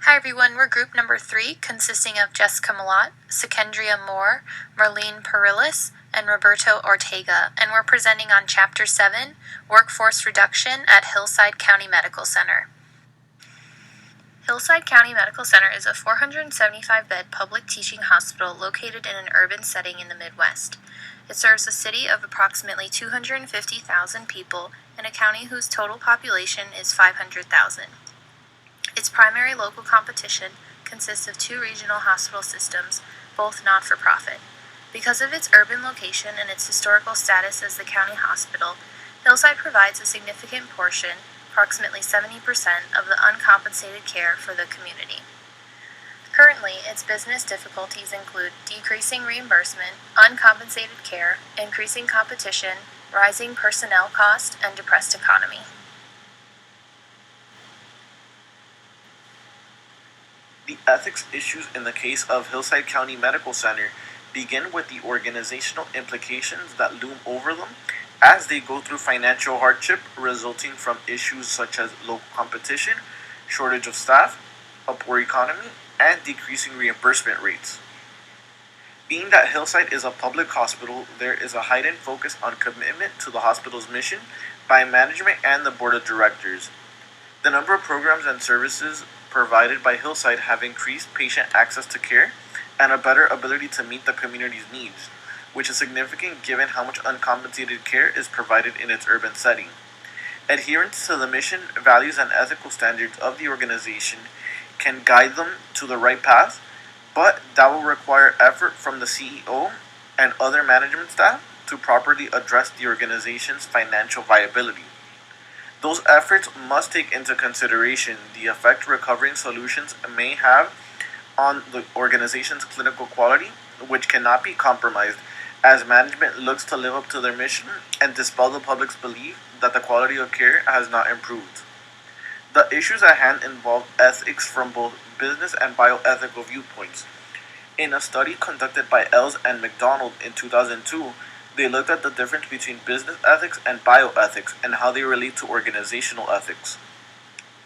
Hi everyone, we're group number 3, consisting of Jessica Malat, Secendria Moore, Marlene Perillis, and Roberto Ortega, and we're presenting on Chapter 7, Workforce Reduction at Hillside County Medical Center. Hillside County Medical Center is a 475-bed public teaching hospital located in an urban setting in the Midwest. It serves a city of approximately 250,000 people in a county whose total population is 500,000. Its primary local competition consists of 2 regional hospital systems, both not-for-profit. Because of its urban location and its historical status as the county hospital, Hillside provides a significant portion, approximately 70%, of the uncompensated care for the community. Currently, its business difficulties include decreasing reimbursement, uncompensated care, increasing competition, rising personnel cost, and depressed economy. The ethics issues in the case of Hillside County Medical Center begin with the organizational implications that loom over them as they go through financial hardship resulting from issues such as low competition, shortage of staff, a poor economy, and decreasing reimbursement rates. Being that Hillside is a public hospital, there is a heightened focus on commitment to the hospital's mission by management and the board of directors. The number of programs and services provided by Hillside have increased patient access to care and a better ability to meet the community's needs, which is significant given how much uncompensated care is provided in its urban setting. Adherence to the mission, values, and ethical standards of the organization can guide them to the right path, but that will require effort from the CEO and other management staff to properly address the organization's financial viability. Those efforts must take into consideration the effect recovering solutions may have on the organization's clinical quality, which cannot be compromised as management looks to live up to their mission and dispel the public's belief that the quality of care has not improved. The issues at hand involve ethics from both business and bioethical viewpoints. In a study conducted by Els and McDonald in 2002, they looked at the difference between business ethics and bioethics and how they relate to organizational ethics.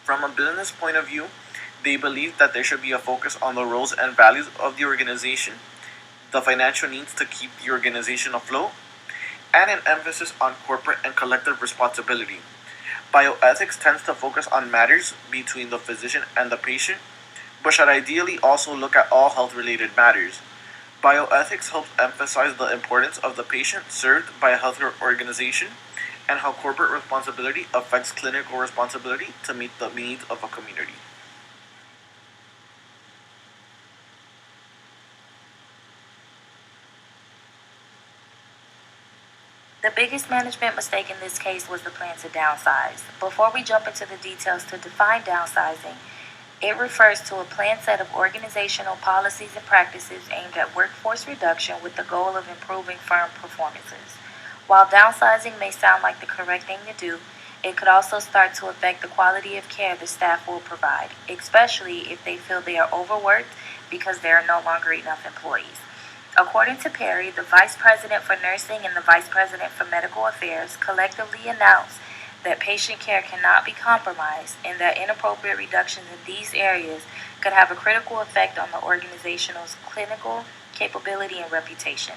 From a business point of view, they believe that there should be a focus on the roles and values of the organization, the financial needs to keep the organization afloat, and an emphasis on corporate and collective responsibility. Bioethics tends to focus on matters between the physician and the patient, but should ideally also look at all health-related matters. Bioethics helps emphasize the importance of the patient served by a healthcare organization and how corporate responsibility affects clinical responsibility to meet the needs of a community. The biggest management mistake in this case was the plan to downsize. Before we jump into the details to define downsizing, it refers to a planned set of organizational policies and practices aimed at workforce reduction with the goal of improving firm performances. While downsizing may sound like the correct thing to do, it could also start to affect the quality of care the staff will provide, especially if they feel they are overworked because there are no longer enough employees. According to Perry, the Vice President for Nursing and the Vice President for Medical Affairs collectively announced that patient care cannot be compromised and that inappropriate reductions in these areas could have a critical effect on the organization's clinical capability and reputation.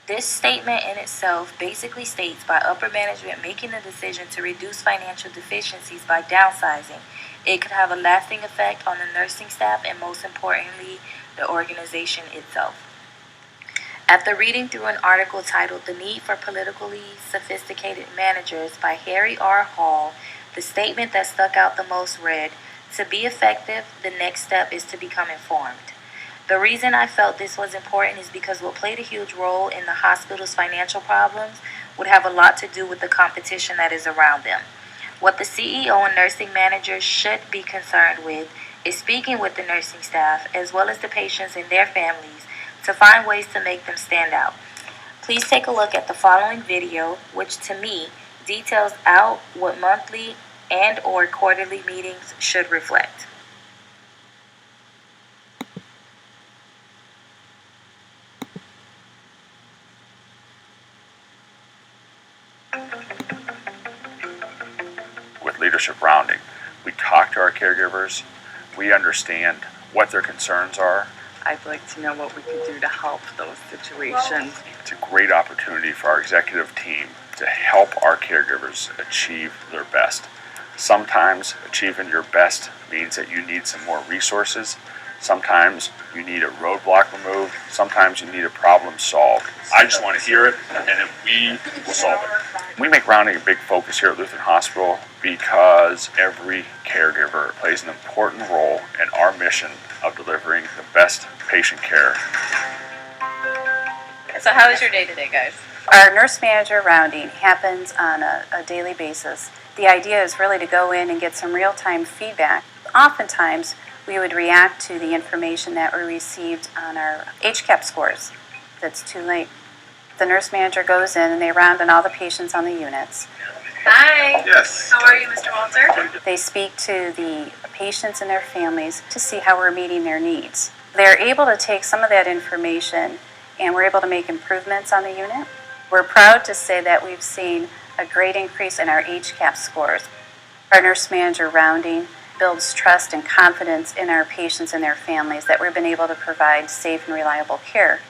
This statement in itself basically states by upper management making the decision to reduce financial deficiencies by downsizing, it could have a lasting effect on the nursing staff and most importantly, the organization itself. After reading through an article titled The Need for Politically Sophisticated Managers by Harry R. Hall, the statement that stuck out the most read, "To be effective, the next step is to become informed." The reason I felt this was important is because what played a huge role in the hospital's financial problems would have a lot to do with the competition that is around them. What the CEO and nursing managers should be concerned with is speaking with the nursing staff as well as the patients and their families to find ways to make them stand out. Please take a look at the following video, which to me details out what monthly and or quarterly meetings should reflect. With leadership rounding, we talk to our caregivers, We understand what their concerns are. I'd like to know what we could do to help those situations. It's a great opportunity for our executive team to help our caregivers achieve their best. Sometimes achieving your best means that you need some more resources. Sometimes you need a roadblock removed. Sometimes you need a problem solved. I just want to hear it, and then we will solve it. We make rounding a big focus here at Lutheran Hospital because every caregiver plays an important role in our mission of delivering the best patient care. So how is your day today, guys? Our nurse manager rounding happens on a daily basis. The idea is really to go in and get some real-time feedback. Oftentimes, we would react to the information that we received on our HCAP scores. That's too late. The nurse manager goes in and they round on all the patients on the units. Hi. Yes. How are you, Mr. Walter? They speak to the patients and their families to see how we're meeting their needs. They're able to take some of that information and we're able to make improvements on the unit. We're proud to say that we've seen a great increase in our HCAP scores. Our nurse manager rounding builds trust and confidence in our patients and their families that we've been able to provide safe and reliable care.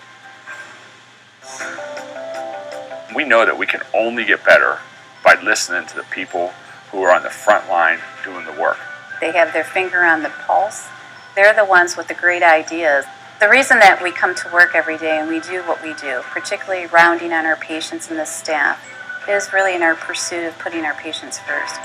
We know that we can only get better by listening to the people who are on the front line doing the work. They have their finger on the pulse. They're the ones with the great ideas. The reason that we come to work every day and we do what we do, particularly rounding on our patients and the staff, is really in our pursuit of putting our patients first.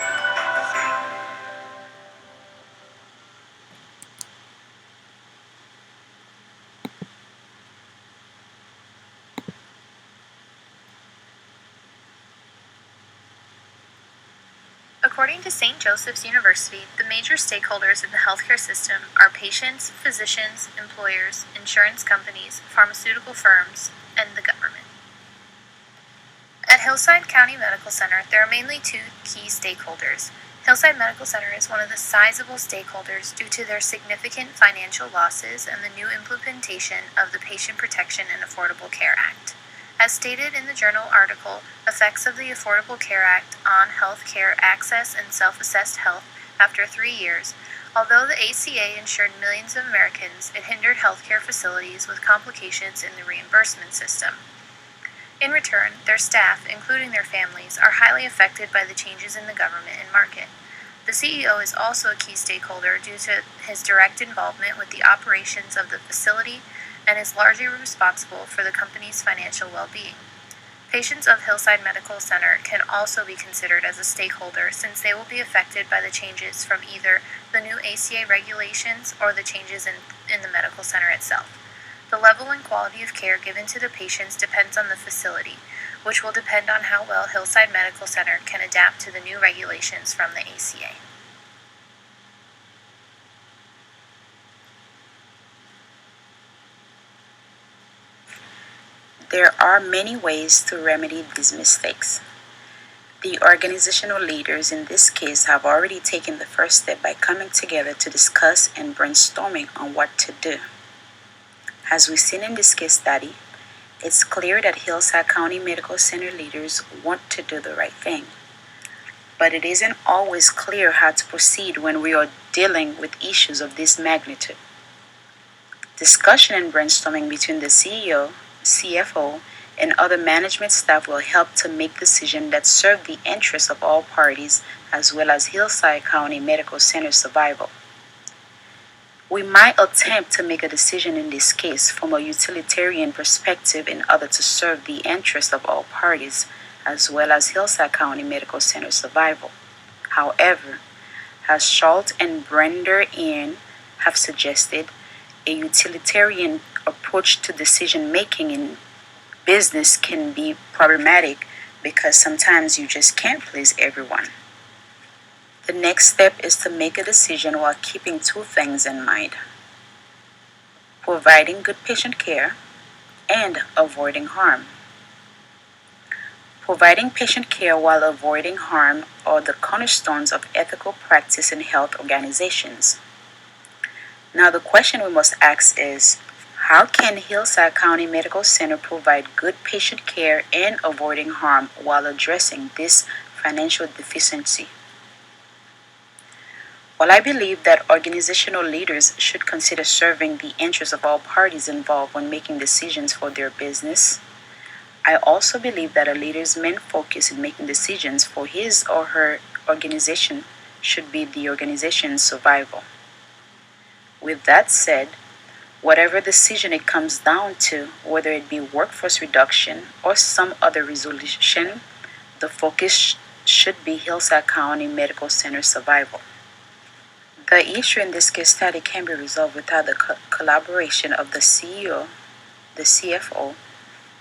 According to St. Joseph's University, the major stakeholders in the healthcare system are patients, physicians, employers, insurance companies, pharmaceutical firms, and the government. At Hillside County Medical Center, there are mainly two key stakeholders. Hillside Medical Center is one of the sizable stakeholders due to their significant financial losses and the new implementation of the Patient Protection and Affordable Care Act. As stated in the journal article, Effects of the Affordable Care Act on Health Care Access and Self-Assessed Health After 3 Years, although the ACA insured millions of Americans, it hindered healthcare facilities with complications in the reimbursement system. In return, their staff, including their families, are highly affected by the changes in the government and market. The CEO is also a key stakeholder due to his direct involvement with the operations of the facility and is largely responsible for the company's financial well-being. Patients of Hillside Medical Center can also be considered as a stakeholder since they will be affected by the changes from either the new ACA regulations or the changes in the medical center itself. The level and quality of care given to the patients depends on the facility, which will depend on how well Hillside Medical Center can adapt to the new regulations from the ACA. There are many ways to remedy these mistakes. The organizational leaders in this case have already taken the first step by coming together to discuss and brainstorming on what to do. As we've seen in this case study, it's clear that Hillside County Medical Center leaders want to do the right thing. But it isn't always clear how to proceed when we are dealing with issues of this magnitude. Discussion and brainstorming between the CEO, CFO, and other management staff will help to make decisions that serve the interests of all parties as well as Hillside County Medical Center's survival. We might attempt to make a decision in this case from a utilitarian perspective in order to serve the interests of all parties as well as Hillside County Medical Center's survival. However, as Schultz and Brender Ian have suggested, a utilitarian approach to decision making in business can be problematic because sometimes you just can't please everyone. The next step is to make a decision while keeping two things in mind: providing good patient care and avoiding harm. Providing patient care while avoiding harm are the cornerstones of ethical practice in health organizations. Now, the question we must ask is, how can Hillside County Medical Center provide good patient care and avoiding harm while addressing this financial deficiency? While I believe that organizational leaders should consider serving the interests of all parties involved when making decisions for their business, I also believe that a leader's main focus in making decisions for his or her organization should be the organization's survival. With that said, whatever decision it comes down to, whether it be workforce reduction or some other resolution, the focus should be Hillside County Medical Center survival. The issue in this case study can be resolved without the collaboration of the CEO, the CFO,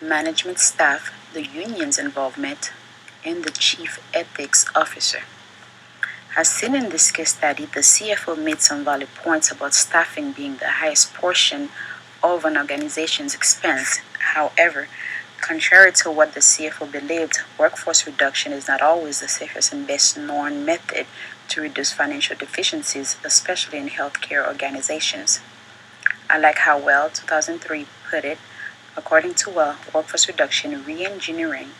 management staff, the union's involvement, and the chief ethics officer. As seen in this case study, the CFO made some valid points about staffing being the highest portion of an organization's expense. However, contrary to what the CFO believed, workforce reduction is not always the safest and best known method to reduce financial deficiencies, especially in healthcare organizations. I like how well 2003 put it. According to workforce reduction, re-engineering,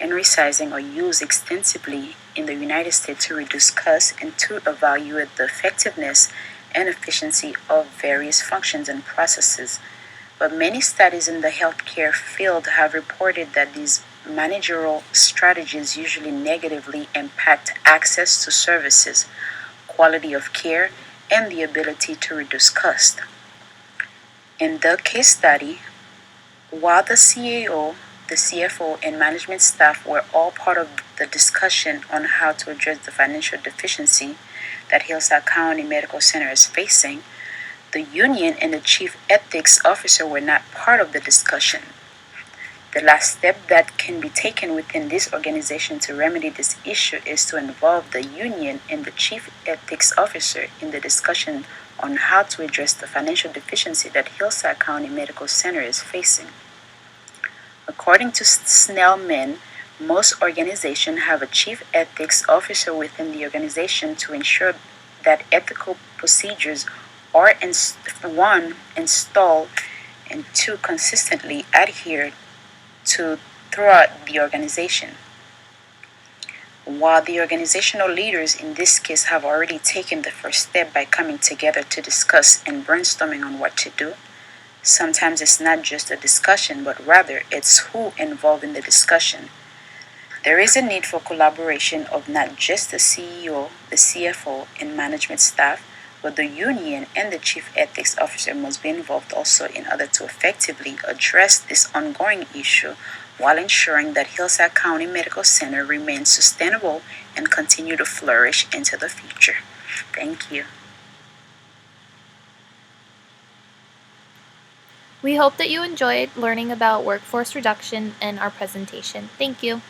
and resizing are used extensively in the United States to reduce costs and to evaluate the effectiveness and efficiency of various functions and processes. But many studies in the healthcare field have reported that these managerial strategies usually negatively impact access to services, quality of care, and the ability to reduce cost. In the case study, while the CEO, the CFO, and management staff were all part of the discussion on how to address the financial deficiency that Hillside County Medical Center is facing, the union and the chief ethics officer were not part of the discussion. The last step that can be taken within this organization to remedy this issue is to involve the union and the chief ethics officer in the discussion on how to address the financial deficiency that Hillside County Medical Center is facing. According to Snellman, most organizations have a chief ethics officer within the organization to ensure that ethical procedures are installed and two, consistently adhered to throughout the organization. While the organizational leaders in this case have already taken the first step by coming together to discuss and brainstorming on what to do, sometimes it's not just a discussion, but rather it's who involved in the discussion. There is a need for collaboration of not just the CEO, the CFO, and management staff, but the union and the chief ethics officer must be involved also in order to effectively address this ongoing issue while ensuring that Hillside County Medical Center remains sustainable and continue to flourish into the future. Thank you. We hope that you enjoyed learning about workforce reduction and our presentation. Thank you.